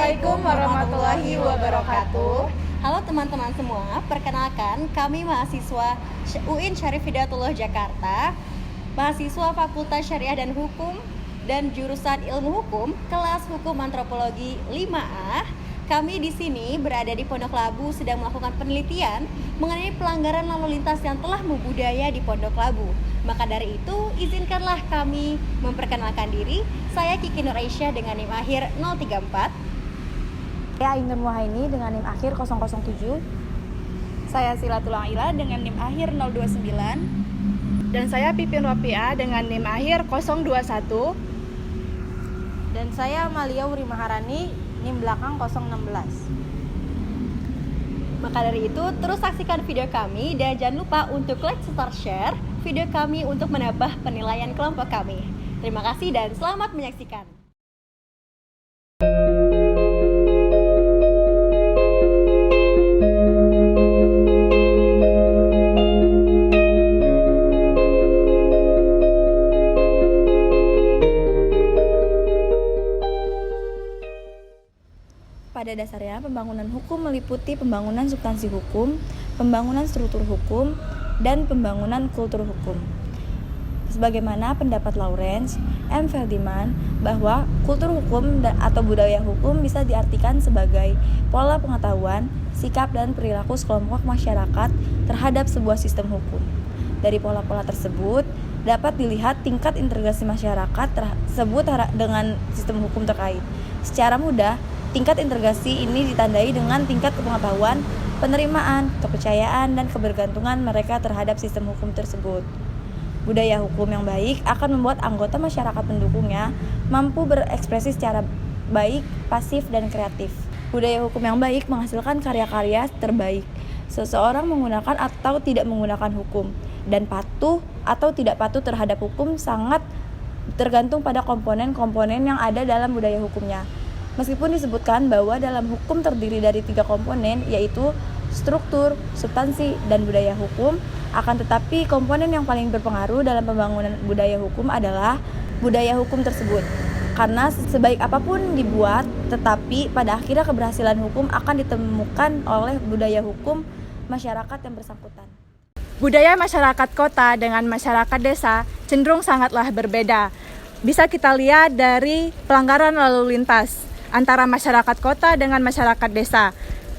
Assalamualaikum warahmatullahi wabarakatuh. Halo teman-teman semua, perkenalkan kami mahasiswa UIN Syarif Hidayatullah Jakarta, mahasiswa Fakultas Syariah dan Hukum dan jurusan Ilmu Hukum, kelas Hukum Antropologi 5A. Kami di sini berada di Pondok Labu sedang melakukan penelitian mengenai pelanggaran lalu lintas yang telah membudaya di Pondok Labu. Maka dari itu, izinkanlah kami memperkenalkan diri. Saya Kiki Nur Aisyah dengan NIM akhir 034. Saya Ainur Muhaini dengan NIM akhir 007. Saya Silatul Aila dengan NIM akhir 029. Dan saya Pipin Wapia dengan NIM akhir 021. Dan saya Malia Wuri Maharani, NIM belakang 016. Maka dari itu, terus saksikan video kami dan jangan lupa untuk like serta share video kami untuk menambah penilaian kelompok kami. Terima kasih dan selamat menyaksikan. Pada dasarnya, pembangunan hukum meliputi pembangunan substansi hukum, pembangunan struktur hukum, dan pembangunan kultur hukum. Sebagaimana pendapat Lawrence M. Feldman bahwa kultur hukum atau budaya hukum bisa diartikan sebagai pola pengetahuan, sikap, dan perilaku sekelompok masyarakat terhadap sebuah sistem hukum. Dari pola-pola tersebut, dapat dilihat tingkat integrasi masyarakat tersebut dengan sistem hukum terkait. Secara mudah, tingkat integrasi ini ditandai dengan tingkat kepengetahuan, penerimaan, kepercayaan, dan kebergantungan mereka terhadap sistem hukum tersebut. Budaya hukum yang baik akan membuat anggota masyarakat pendukungnya mampu berekspresi secara baik, pasif, dan kreatif. Budaya hukum yang baik menghasilkan karya-karya terbaik. Seseorang menggunakan atau tidak menggunakan hukum, dan patuh atau tidak patuh terhadap hukum sangat tergantung pada komponen-komponen yang ada dalam budaya hukumnya. Meskipun disebutkan bahwa dalam hukum terdiri dari 3 komponen, yaitu struktur, substansi, dan budaya hukum, akan tetapi komponen yang paling berpengaruh dalam pembangunan budaya hukum adalah budaya hukum tersebut. Karena sebaik apapun dibuat, tetapi pada akhirnya keberhasilan hukum akan ditemukan oleh budaya hukum masyarakat yang bersangkutan. Budaya masyarakat kota dengan masyarakat desa cenderung sangatlah berbeda. Bisa kita lihat dari pelanggaran lalu lintas antara masyarakat kota dengan masyarakat desa.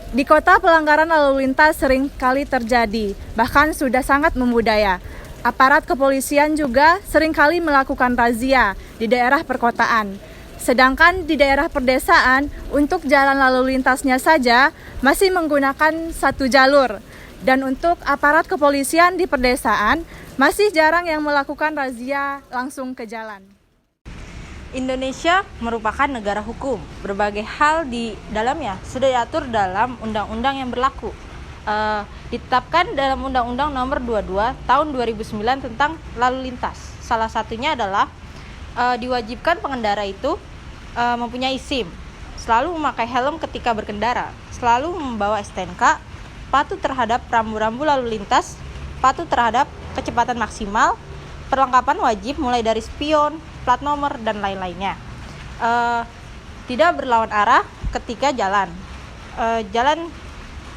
Di kota, pelanggaran lalu lintas sering kali terjadi, bahkan sudah sangat membudaya. Aparat kepolisian juga sering kali melakukan razia di daerah perkotaan. Sedangkan di daerah perdesaan, untuk jalan lalu lintasnya saja masih menggunakan satu jalur. Dan untuk aparat kepolisian di perdesaan, masih jarang yang melakukan razia langsung ke jalan. Indonesia merupakan negara hukum. Berbagai hal di dalamnya sudah diatur dalam undang-undang yang berlaku. Ditetapkan dalam Undang-Undang Nomor 22 Tahun 2009 tentang lalu lintas. Salah satunya adalah diwajibkan pengendara itu mempunyai SIM, selalu memakai helm ketika berkendara, selalu membawa STNK, patuh terhadap rambu-rambu lalu lintas, patuh terhadap kecepatan maksimal, perlengkapan wajib mulai dari spion, plat nomor, dan lain-lainnya. Tidak berlawan arah ketika jalan.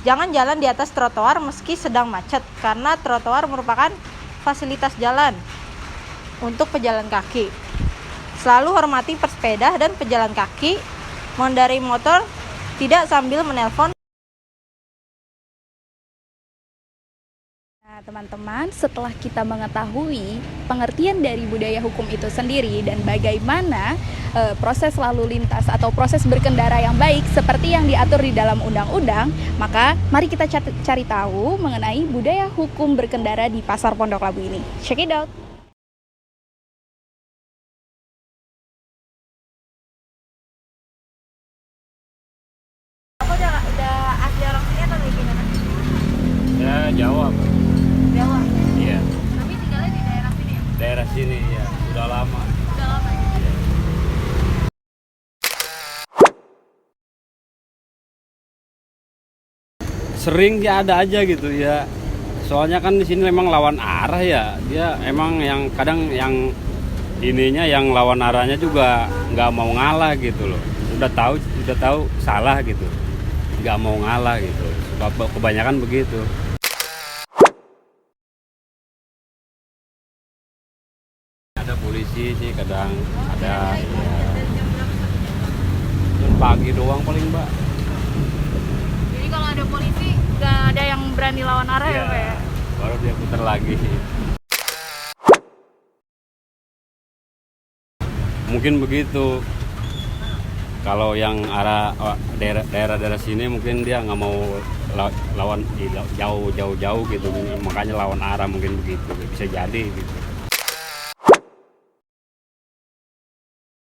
Jangan jalan di atas trotoar meski sedang macet, karena trotoar merupakan fasilitas jalan untuk pejalan kaki. Selalu hormati pesepeda dan pejalan kaki, mengendarai motor tidak sambil menelpon. Teman-teman, setelah kita mengetahui pengertian dari budaya hukum itu sendiri dan bagaimana proses lalu lintas atau proses berkendara yang baik seperti yang diatur di dalam undang-undang, maka mari kita cari tahu mengenai budaya hukum berkendara di Pasar Pondok Labu ini. Check it out! Aku udah asli orang sini atau dari gimana? Ya, Jawa. Jawa. Iya, Tapi tinggalnya di daerah sini ya? daerah sini ya, udah lama. Udah lama ya? Sering dia ada aja gitu ya. Soalnya kan di sini memang lawan arah ya. Dia emang yang kadang yang ininya yang lawan arahnya juga nggak mau ngalah gitu loh. udah tahu salah gitu, nggak mau ngalah gitu. Kebanyakan begitu. Ada polisi sih kadang ada, ya. Dan pagi doang paling Mbak. Jadi kalau ada polisi nggak ada yang berani lawan arah ya, Iya, Pak ya? baru dia putar lagi. Mungkin begitu. Kalau yang arah daerah-daerah sini mungkin dia nggak mau lawan jauh gitu, makanya lawan arah mungkin begitu, bisa jadi gitu.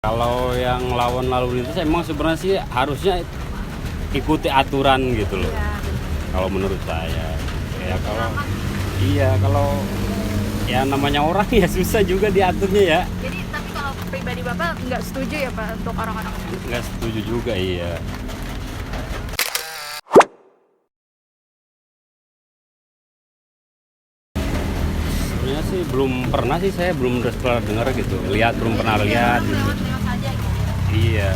Kalau yang lawan lalu lintas emang sebenarnya sih harusnya ikuti aturan gitu loh. Kalau menurut saya, ya kalau ya namanya orang ya susah juga diaturnya ya. Jadi tapi kalau pribadi Bapak nggak setuju ya Pak untuk orang-orang? Nggak setuju juga, iya. Sebenarnya sih saya belum pernah dengar gitu, belum pernah lihat gitu. Lewat saja gitu. Iya.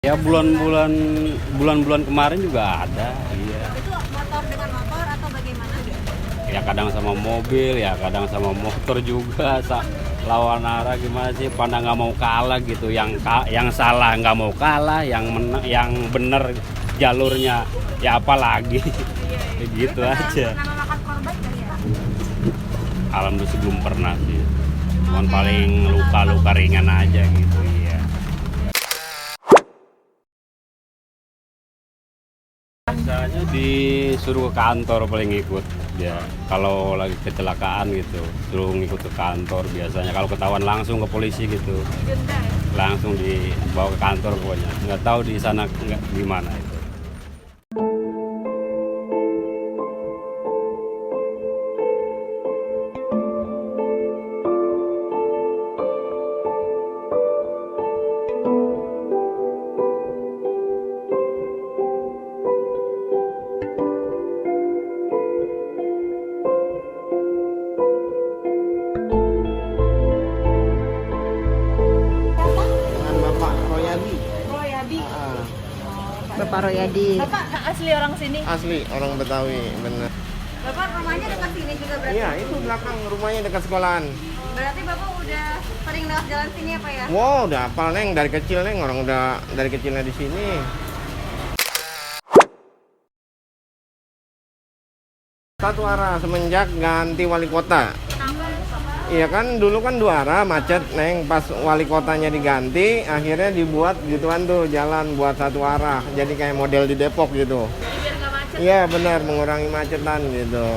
Ya bulan-bulan kemarin juga ada, iya. Itu motor dengan motor atau bagaimana? Ya kadang sama mobil, ya kadang sama motor juga, lawan arah gimana sih, pada nggak mau kalah gitu. Yang salah nggak mau kalah, yang bener jalurnya ya apalagi. Gitu aja. Pernah memakan korban nggak ya? Alhamdulillah sih belum pernah sih, cuman paling luka ringan aja gitu, iya. Biasanya disuruh ke kantor paling ikut ya, kalau lagi kecelakaan gitu suruh ngikut ke kantor biasanya. Kalau ketahuan langsung ke polisi gitu, Denda ya? langsung dibawa ke kantor pokoknya. Nggak tahu di sana nggak gimana itu. Dengan Bapak Royadi. Bapak Royadi. Bapak asli orang sini? Asli orang Betawi, bener. Bapak rumahnya dekat sini juga berarti? Iya, itu belakang rumahnya dekat sekolahan. Berarti Bapak udah sering lewat jalan sini ya Pak ya? Wow, udah hafal Neng dari kecil Neng, orang udah dari kecilnya di sini. Satu arah semenjak ganti wali kota. Iya kan dulu kan dua arah macet Neng, pas wali kotanya diganti akhirnya dibuat gituan tuh jalan buat satu arah. Jadi kayak model di Depok gitu. Biar nggak macet. Iya benar, mengurangi macetan gitu.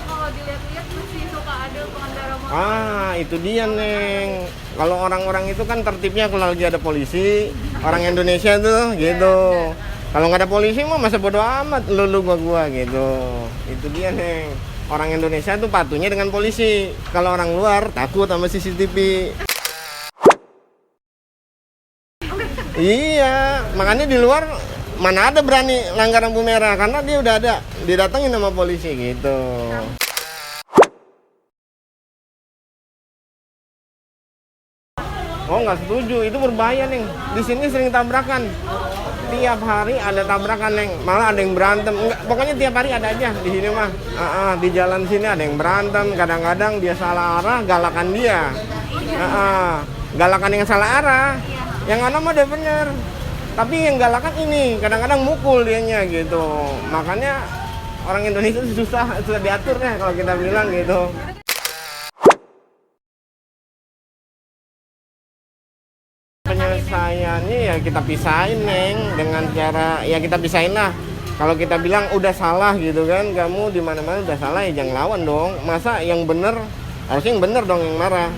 Kalau dilihat-lihat masih suka ada pengendara motor. Ah, itu dia, Neng. Kalau orang-orang itu kan tertibnya kalau lagi ada polisi, orang Indonesia tuh gitu. Kalau nggak ada polisi mah masa bodo amat lu gua gitu. Itu dia, Neng. Orang Indonesia tuh patuhnya dengan polisi. Kalau orang luar takut sama CCTV. Iya, makanya di luar mana ada berani langgar lampu merah karena dia udah ada didatengin sama polisi gitu. Oh nggak setuju, itu berbahaya Neng. Di sini sering tabrakan. Tiap hari ada tabrakan Neng. Malah ada yang berantem. Enggak, pokoknya tiap hari ada aja di sini mah. Di jalan sini ada yang berantem. Kadang-kadang dia salah arah, galakan dia. Galakan yang salah arah. Yang mana mah udah bener. Tapi yang galakan ini kadang-kadang mukul dianya gitu. Makanya orang Indonesia susah diatur ya kalau kita bilang gitu. Penyelesaiannya ya kita pisahin Neng, dengan cara ya kita pisahin lah. Kalau kita bilang udah salah gitu kan, kamu di mana-mana udah salah ya jangan lawan dong. Masa yang bener harusnya yang bener dong yang marah.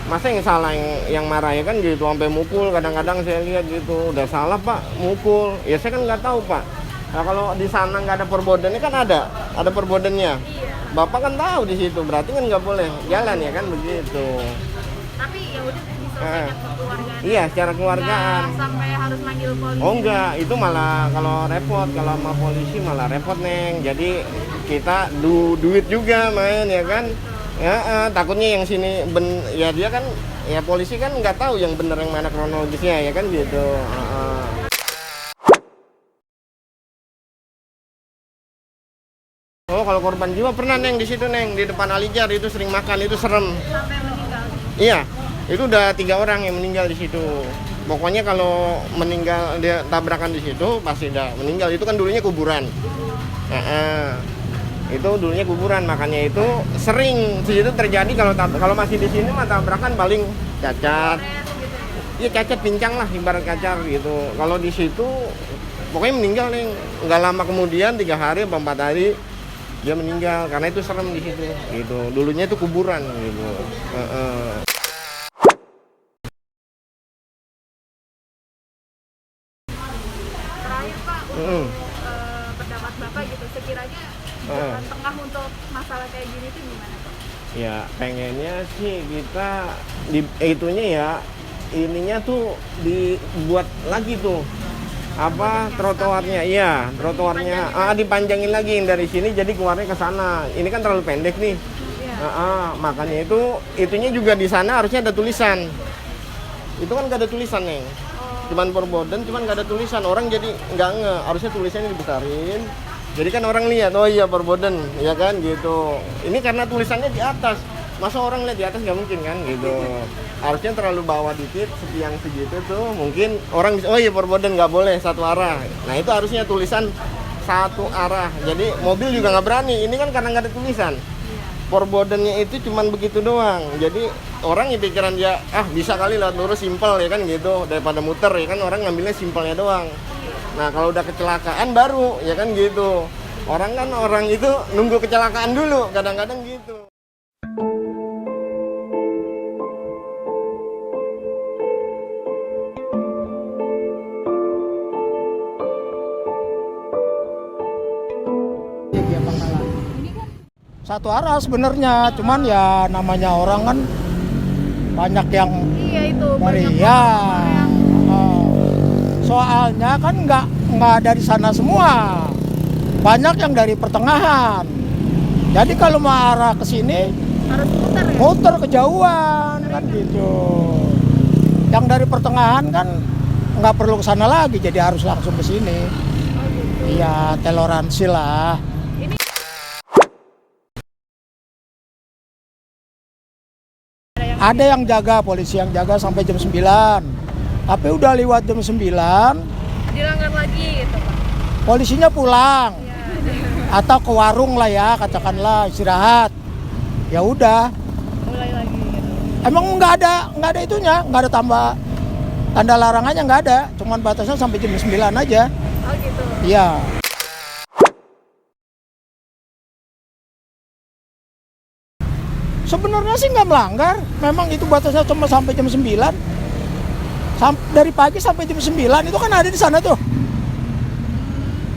Masa yang salah yang marah ya kan gitu sampai mukul. Kadang-kadang saya lihat gitu udah salah Pak mukul. Ya saya kan nggak tahu Pak. Nah kalau di sana nggak ada perbodennya kan ada perbodennya. Bapak kan tahu di situ berarti kan nggak boleh jalan ya kan begitu. Tapi ya udah diselesaikan kekeluargaan. Iya secara keluargaan. Nggak sampai harus manggil polisi. Oh enggak, itu malah kalau repot, kalau sama polisi malah repot Neng. Jadi kita duit juga main ya kan. Ya, takutnya yang sini ya dia kan ya polisi kan nggak tahu yang benar yang mana kronologisnya ya kan gitu. Oh, kalau korban jiwa pernah Neng di situ Neng, di depan Alijar itu sering makan, itu serem. Sampai meninggal. Iya, itu udah 3 orang yang meninggal di situ. Pokoknya kalau meninggal dia tabrakan di situ pasti udah meninggal. Itu kan dulunya kuburan. Itu dulunya kuburan, makanya itu sering di situ terjadi kalau masih di sini mah tabrakan paling cacat. Iya cacat pincang lah ibarat kacar gitu. Kalau di situ pokoknya meninggal nih, nggak lama kemudian 3 hari atau 4 hari dia meninggal karena itu serem di situ. Gitu. Dulunya itu kuburan gitu. Terakhir Pak, untuk pendapat Bapak gitu, sekiranya jalan tengah untuk masalah kayak gini tuh gimana Pak? Ya pengennya sih kita itunya ya ininya tuh dibuat lagi tuh apa trotoarnya, iya trotoarnya dipanjangin lagi dari sini jadi keluarnya ke sana. Ini kan terlalu pendek nih. Makanya itunya juga di sana harusnya ada tulisan. Itu kan gak ada tulisan nih. Cuman Perboden, cuman gak ada tulisan. Orang jadi nggak harusnya tulisannya dibesarin. Jadi kan orang lihat, oh iya Perboden, ya kan gitu. Ini karena tulisannya di atas. Masa orang lihat di atas nggak mungkin kan gitu. Harusnya terlalu bawah dikit, setiang segitu tuh mungkin orang bisa, oh iya Perboden nggak boleh satu arah. Nah itu harusnya tulisan satu arah. Jadi mobil juga nggak berani. Ini kan karena nggak ada tulisan. Perbodennya itu cuman begitu doang. Jadi orang yang pikiran dia bisa kali lewat lurus simpel ya kan gitu daripada muter ya kan orang ngambilnya simpelnya doang. Nah kalau udah kecelakaan baru ya kan gitu. Orang itu nunggu kecelakaan dulu kadang-kadang gitu. Satu arah sebenarnya, cuman ya namanya orang kan banyak yang Itu dari banyak ya orang yang soalnya kan nggak dari sana semua, banyak yang dari pertengahan. Jadi kalau mau arah ke sini harus putar ya? muter kejauhan kan gitu. Yang dari pertengahan kan nggak perlu ke sana lagi, jadi harus langsung ke sini. Iya, toleransi lah. Ada yang jaga, polisi yang jaga sampai jam 9. Tapi udah lewat jam 9, Dilanggar lagi gitu Pak. polisinya pulang. Atau ke warung lah ya, katakanlah istirahat. Ya udah. Mulai lagi gitu. Emang nggak ada itunya, nggak ada tambah tanda larangannya nggak ada. Cuman batasnya sampai jam 9 aja. Oh gitu. Iya. Sebenarnya sih nggak melanggar, memang itu batasnya cuma sampai jam 9. Dari pagi sampai jam 9 itu kan ada di sana tuh.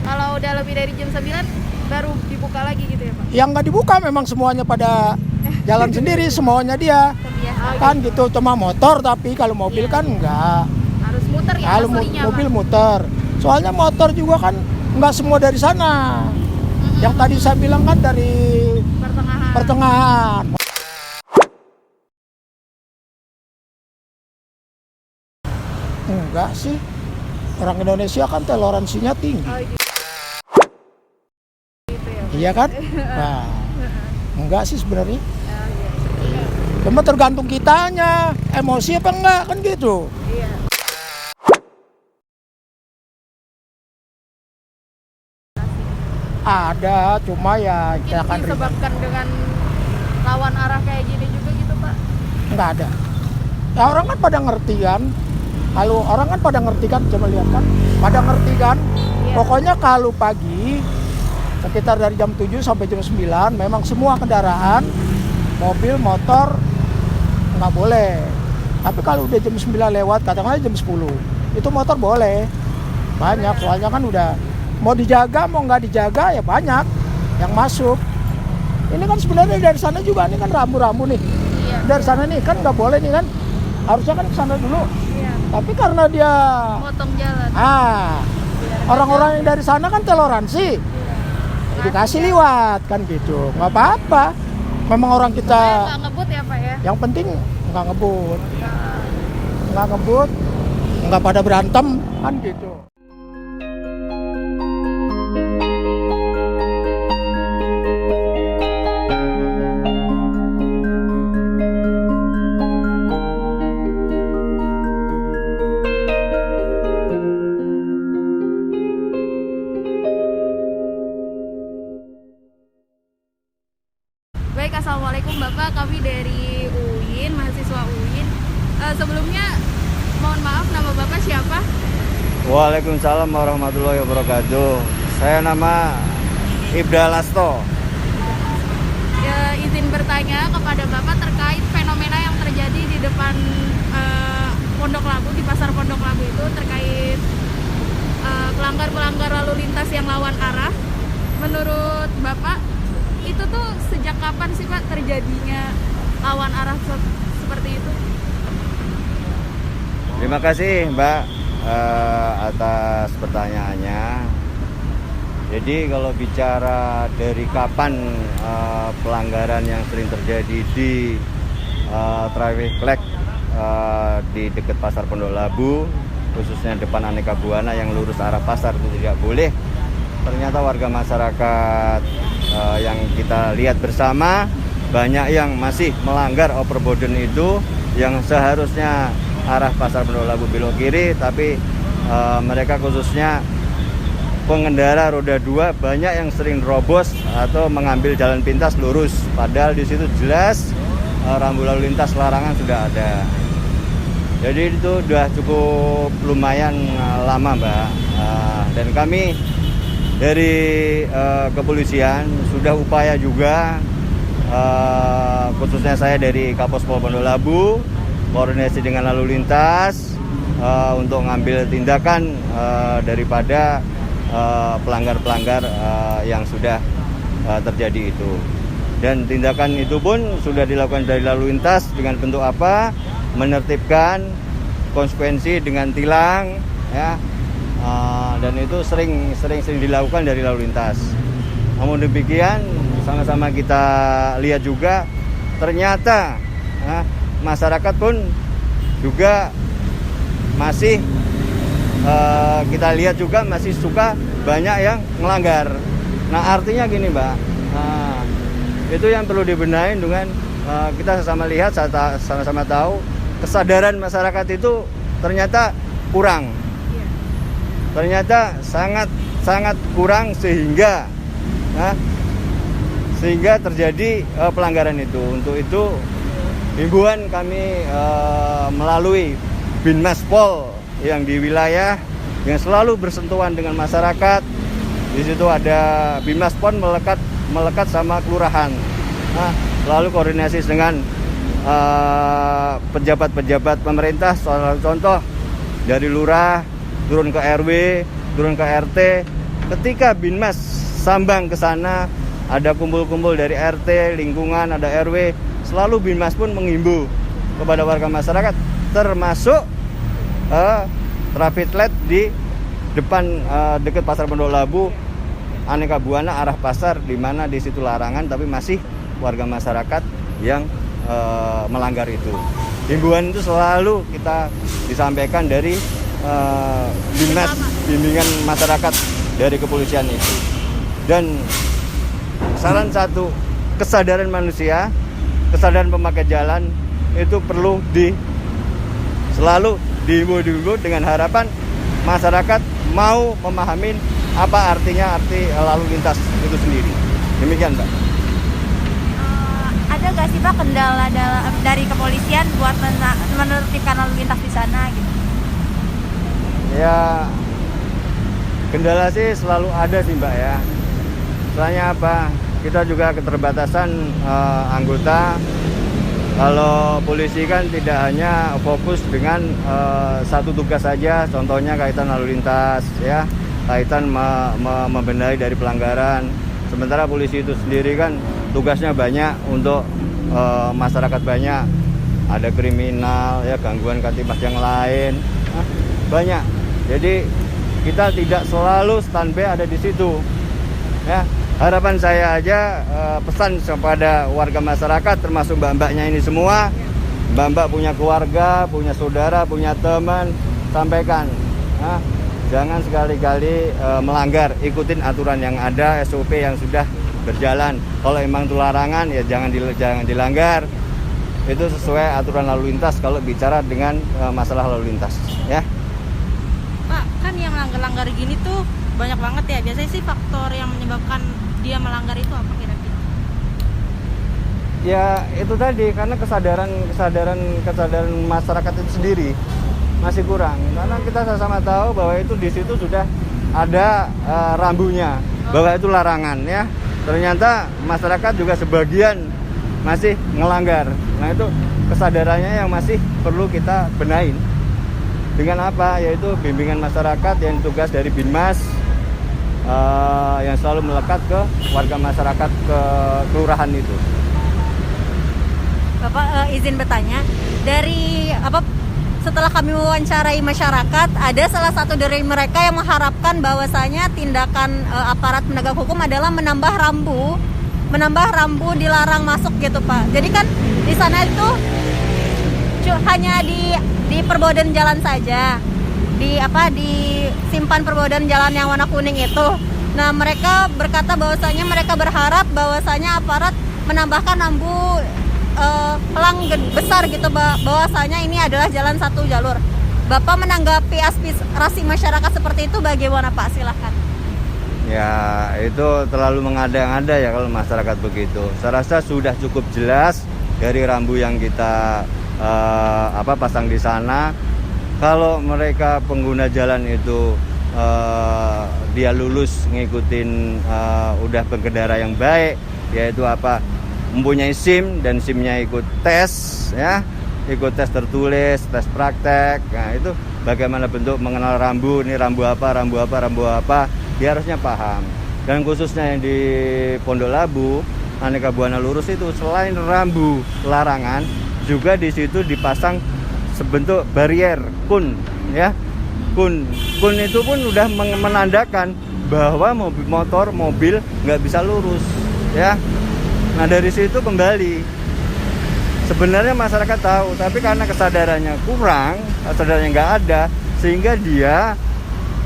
Kalau udah lebih dari jam 9 baru dibuka lagi gitu ya Pak? Yang nggak dibuka memang semuanya pada jalan sendiri, semuanya dia. Kan gitu, cuma motor tapi kalau mobil kan nggak. Harus muter ya Kalau aslinya, mobil Pak? muter. Soalnya motor juga kan nggak semua dari sana. Yang tadi saya bilang kan dari pertengahan. Enggak sih, orang Indonesia kan toleransinya tinggi. Iya kan? Nah, enggak sih sebenarnya. Cuma tergantung kitanya, emosi apa enggak kan gitu. Ada, cuma ya kita akan disebabkan dengan lawan arah kayak gini juga gitu Pak? enggak ada. Ya orang kan pada ngerti kan. Kalau orang kan pada ngerti kan, coba lihat kan. Pada ngerti kan. Pokoknya kalau pagi sekitar dari jam 7 sampai jam 9 memang semua kendaraan, mobil, motor nggak boleh. Tapi kalau udah jam 9 lewat, katakanlah jam 10, itu motor boleh. Banyak, soalnya kan udah mau dijaga, mau nggak dijaga ya banyak yang masuk. Ini kan sebenarnya dari sana juga, ini kan rambu-rambu nih. Dari sana nih kan nggak boleh nih kan. Harusnya kan ke sana dulu. Tapi karena dia Motong jalan. orang-orang yang dari sana kan toleransi. Dikasih liwat kan gitu. Nggak apa-apa. memang orang kita Nggak ngebut ya Pak ya? yang penting nggak ngebut, nggak pada berantem kan gitu. Baik, Assalamualaikum Bapak, kami dari UIN, mahasiswa UIN. Sebelumnya mohon maaf, nama Bapak siapa? Waalaikumsalam warahmatullahi wabarakatuh. Saya nama Ibda Lasto. Izin bertanya kepada Bapak terkait fenomena yang terjadi di depan Pondok Labu, di pasar Pondok Labu itu terkait pelanggar-pelanggar lalu lintas yang lawan arah. Menurut Bapak, itu tuh sejak kapan sih Pak terjadinya lawan arah seperti itu? Terima kasih Mbak atas pertanyaannya. Jadi kalau bicara dari kapan pelanggaran yang sering terjadi di traffic light di dekat pasar Pondok Labu, khususnya depan Aneka Buana yang lurus arah pasar itu tidak boleh. Ternyata warga masyarakat yang kita lihat bersama banyak yang masih melanggar overburden itu, yang seharusnya arah pasar Pondok Labu belok kiri, tapi mereka khususnya pengendara roda 2 banyak yang sering robos atau mengambil jalan pintas lurus, padahal di situ jelas rambu lalu lintas larangan sudah ada. Jadi itu sudah cukup lumayan lama Mbak, dan kami dari kepolisian sudah upaya juga, khususnya saya dari Kapospol Pondok Labu, koordinasi dengan lalu lintas untuk ngambil tindakan daripada pelanggar-pelanggar yang sudah terjadi itu. Dan tindakan itu pun sudah dilakukan dari lalu lintas dengan bentuk apa? Menertibkan, konsekuensi dengan tilang, ya. Dan itu sering dilakukan dari lalu lintas. Namun demikian, sama-sama kita lihat juga ternyata masyarakat pun juga masih kita lihat juga masih suka banyak yang melanggar. Nah artinya gini Mbak, itu yang perlu dibenahi dengan kita sama lihat, sama-sama tahu kesadaran masyarakat itu ternyata kurang. Ternyata sangat kurang sehingga terjadi pelanggaran itu. Untuk itu himbauan kami melalui Binmaspol yang di wilayah yang selalu bersentuhan dengan masyarakat. Di situ ada Binmaspol melekat sama kelurahan. Lalu koordinasi dengan pejabat-pejabat pemerintah, contoh dari lurah turun ke RW, turun ke RT. Ketika Binmas sambang ke sana, ada kumpul-kumpul dari RT, lingkungan, ada RW, selalu Binmas pun menghimbau kepada warga masyarakat, termasuk traffic light di depan dekat pasar Pondok Labu, Aneka Buana arah pasar, di mana di situ larangan, tapi masih warga masyarakat yang melanggar itu. Himbauan itu selalu kita disampaikan dari Dinas Bimbingan Masyarakat dari kepolisian itu. Dan saran satu, kesadaran manusia, kesadaran pemakai jalan itu perlu selalu dihimbau dengan harapan masyarakat mau memahami apa arti lalu lintas itu sendiri. Demikian Mbak. Ada nggak sih Pak kendala dari kepolisian buat menertibkan lalu lintas di sana gitu? Ya, kendala sih selalu ada sih Mbak ya. Soalnya apa? Kita juga keterbatasan anggota. Kalau polisi kan tidak hanya fokus dengan satu tugas saja, contohnya kaitan lalu lintas, ya, kaitan membenahi dari pelanggaran. Sementara polisi itu sendiri kan tugasnya banyak untuk masyarakat banyak, ada kriminal, ya, gangguan kamtibmas yang lain, banyak. Jadi kita tidak selalu standby ada di situ, ya. harapan saya aja pesan kepada warga masyarakat termasuk mbak-mbaknya ini semua, mbak-mbak punya keluarga, punya saudara, punya teman, sampaikan jangan sekali-kali melanggar, ikutin aturan yang ada, SOP yang sudah berjalan. Kalau emang itu larangan ya jangan dilanggar. Itu sesuai aturan lalu lintas kalau bicara dengan masalah lalu lintas ya. Pak, kan yang melanggar-langgar gini tuh banyak banget ya. Biasanya sih faktor yang menyebabkan dia melanggar itu apa kira-kira? Ya itu tadi, karena kesadaran masyarakat itu sendiri masih kurang. Karena kita sama-sama tahu bahwa itu di situ sudah ada rambunya, bahwa itu larangan ya. Ternyata masyarakat juga sebagian masih ngelanggar. Nah itu kesadarannya yang masih perlu kita benahin. Dengan apa? Yaitu bimbingan masyarakat yang tugas dari Binmas yang selalu melekat ke warga masyarakat ke kelurahan itu. Bapak izin bertanya, dari setelah kami wawancarai masyarakat, ada salah satu dari mereka yang mengharapkan bahwasanya tindakan aparat penegak hukum adalah menambah rambu dilarang masuk gitu Pak. Jadi kan di sana itu hanya di perbodan jalan saja, di simpan perbodan jalan yang warna kuning itu. Nah mereka berkata bahwasanya mereka berharap bahwasanya aparat menambahkan rambu pelang besar gitu bahwasanya ini adalah jalan satu jalur. Bapak menanggapi aspirasi masyarakat seperti itu bagaimana Pak? Silahkan. Ya itu terlalu mengada-ngada ya kalau masyarakat begitu. Saya rasa sudah cukup jelas dari rambu yang kita pasang di sana. Kalau mereka pengguna jalan itu dia lulus ngikutin udah berkendara yang baik, yaitu mempunyai SIM dan SIM-nya ikut tes ya, ikut tes tertulis, tes praktek. Nah itu bagaimana bentuk mengenal rambu, ini rambu apa, dia harusnya paham. Dan khususnya yang di Pondok Labu, Aneka Buana Lurus itu selain rambu larangan, juga di situ dipasang sebentuk barier kun ya. Kun itu pun udah menandakan bahwa mobil nggak bisa lurus ya. Nah dari situ kembali sebenarnya masyarakat tahu, tapi karena kesadarannya kurang, kesadarannya nggak ada, sehingga dia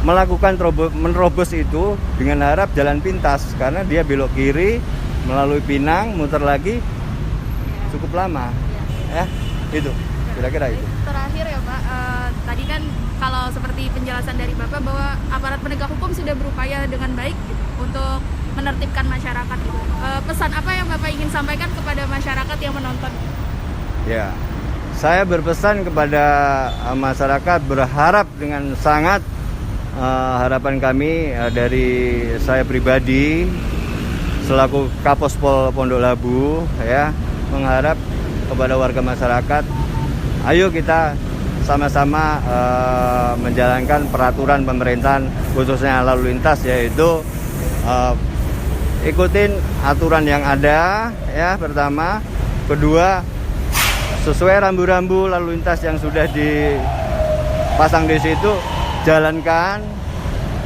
melakukan menerobos itu dengan harap jalan pintas, karena dia belok kiri melalui Pinang, muter lagi cukup lama ya itu kira-kira itu. Terakhir ya Pak, tadi kan kalau seperti penjelasan dari Bapak bahwa aparat penegak hukum sudah berupaya dengan baik untuk menertibkan masyarakat gitu. Pesan apa yang Bapak ingin sampaikan kepada masyarakat yang menonton? Ya, saya berpesan kepada masyarakat, berharap dengan sangat harapan kami dari saya pribadi selaku Kapospol Pondok Labu ya, mengharap kepada warga masyarakat, ayo kita sama-sama menjalankan peraturan pemerintahan khususnya lalu lintas, yaitu ikutin aturan yang ada ya pertama, kedua sesuai rambu-rambu lalu lintas yang sudah dipasang di situ jalankan,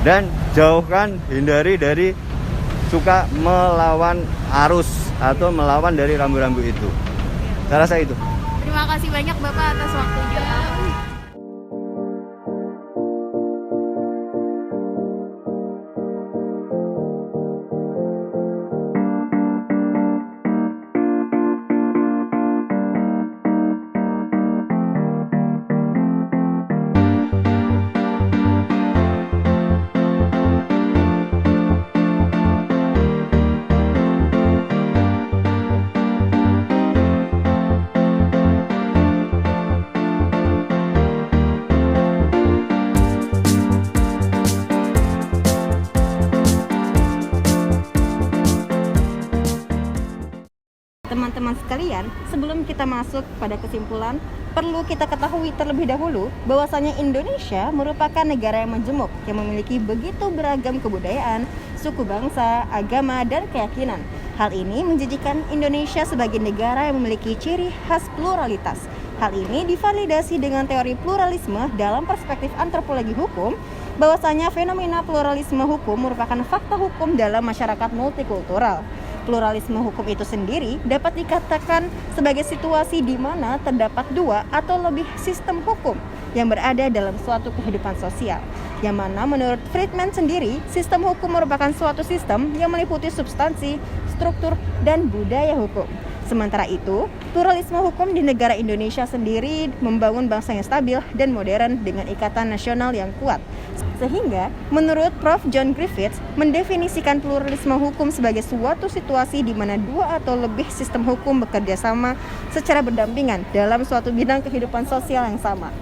dan jauhkan, hindari dari suka melawan arus atau melawan dari rambu-rambu itu. Saya rasa itu. Terima kasih banyak Bapak atas waktunya. Teman-teman sekalian, sebelum kita masuk pada kesimpulan, perlu kita ketahui terlebih dahulu bahwasanya Indonesia merupakan negara yang majemuk yang memiliki begitu beragam kebudayaan, suku bangsa, agama, dan keyakinan. Hal ini menjadikan Indonesia sebagai negara yang memiliki ciri khas pluralitas. Hal ini divalidasi dengan teori pluralisme dalam perspektif antropologi hukum, bahwasanya fenomena pluralisme hukum merupakan fakta hukum dalam masyarakat multikultural. Pluralisme hukum itu sendiri dapat dikatakan sebagai situasi di mana terdapat dua atau lebih sistem hukum yang berada dalam suatu kehidupan sosial. Yang mana menurut Friedman sendiri, sistem hukum merupakan suatu sistem yang meliputi substansi, struktur, dan budaya hukum. Sementara itu, pluralisme hukum di negara Indonesia sendiri membangun bangsa yang stabil dan modern dengan ikatan nasional yang kuat. Sehingga, menurut Prof. John Griffiths, mendefinisikan pluralisme hukum sebagai suatu situasi di mana dua atau lebih sistem hukum bekerja sama secara berdampingan dalam suatu bidang kehidupan sosial yang sama.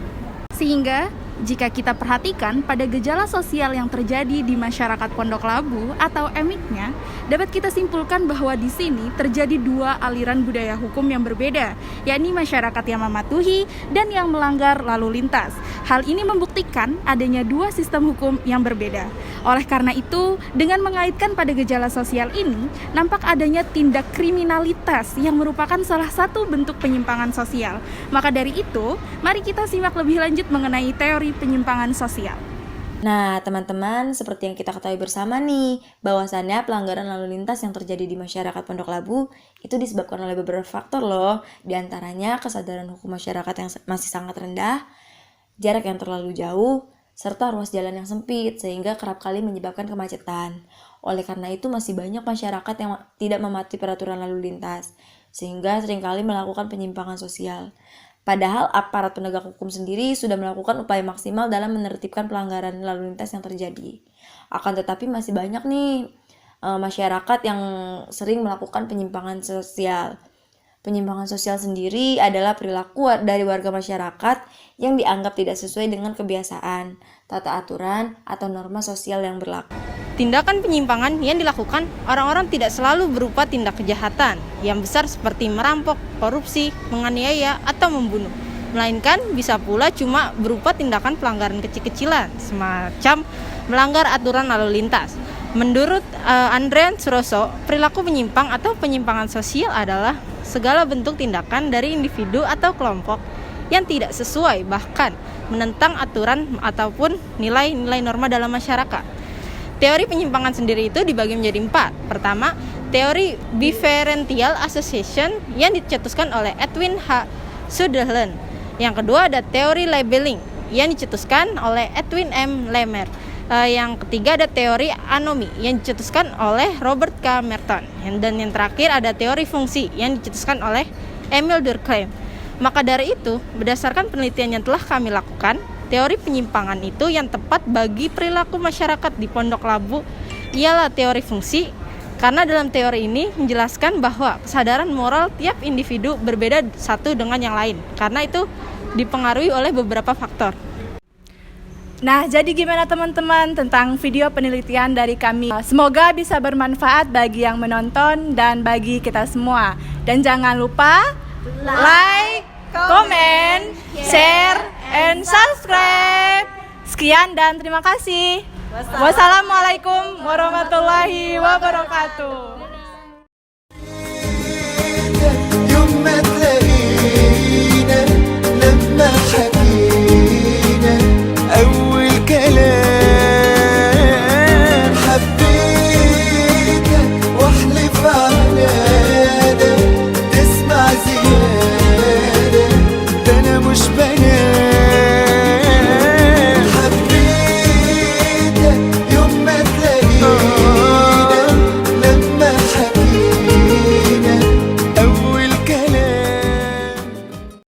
Sehingga, jika kita perhatikan pada gejala sosial yang terjadi di masyarakat Pondok Labu atau EMIK-nya, dapat kita simpulkan bahwa di sini terjadi dua aliran budaya hukum yang berbeda, yakni masyarakat yang mematuhi dan yang melanggar lalu lintas. Hal ini membuktikan adanya dua sistem hukum yang berbeda. Oleh karena itu, dengan mengaitkan pada gejala sosial ini, nampak adanya tindak kriminalitas yang merupakan salah satu bentuk penyimpangan sosial. Maka dari itu, mari kita simak lebih lanjut mengenai teori penyimpangan sosial. Nah, teman-teman, seperti yang kita ketahui bersama nih, bahwasannya pelanggaran lalu lintas yang terjadi di masyarakat Pondok Labu itu disebabkan oleh beberapa faktor loh. Di antaranya kesadaran hukum masyarakat yang masih sangat rendah, jarak yang terlalu jauh, serta ruas jalan yang sempit sehingga kerap kali menyebabkan kemacetan. Oleh karena itu masih banyak masyarakat yang tidak mematuhi peraturan lalu lintas sehingga seringkali melakukan penyimpangan sosial. Padahal aparat penegak hukum sendiri sudah melakukan upaya maksimal dalam menertibkan pelanggaran lalu lintas yang terjadi. Akan tetapi masih banyak nih masyarakat yang sering melakukan penyimpangan sosial. Penyimpangan sosial sendiri adalah perilaku dari warga masyarakat yang dianggap tidak sesuai dengan kebiasaan, tata aturan, atau norma sosial yang berlaku. Tindakan penyimpangan yang dilakukan orang-orang tidak selalu berupa tindak kejahatan yang besar seperti merampok, korupsi, menganiaya, atau membunuh. Melainkan bisa pula cuma berupa tindakan pelanggaran kecil-kecilan, semacam melanggar aturan lalu lintas. Menurut Andrean Suroso, perilaku penyimpang atau penyimpangan sosial adalah segala bentuk tindakan dari individu atau kelompok yang tidak sesuai, bahkan menentang aturan ataupun nilai-nilai norma dalam masyarakat. Teori penyimpangan sendiri itu dibagi menjadi 4. Pertama, teori Differential Association yang dicetuskan oleh Edwin H. Sutherland. Yang kedua ada teori labeling yang dicetuskan oleh Edwin M. Lemmer. Yang ketiga ada teori anomi yang dicetuskan oleh Robert K. Merton. Dan yang terakhir ada teori fungsi yang dicetuskan oleh Emil Durkheim. Maka dari itu, berdasarkan penelitian yang telah kami lakukan, teori penyimpangan itu yang tepat bagi perilaku masyarakat di Pondok Labu ialah teori fungsi, karena dalam teori ini menjelaskan bahwa kesadaran moral tiap individu berbeda satu dengan yang lain, karena itu dipengaruhi oleh beberapa faktor. Nah, jadi gimana teman-teman tentang video penelitian dari kami? Semoga bisa bermanfaat bagi yang menonton dan bagi kita semua. Dan jangan lupa like, comment, share, and subscribe. Sekian dan terima kasih. Wassalamualaikum warahmatullahi wabarakatuh.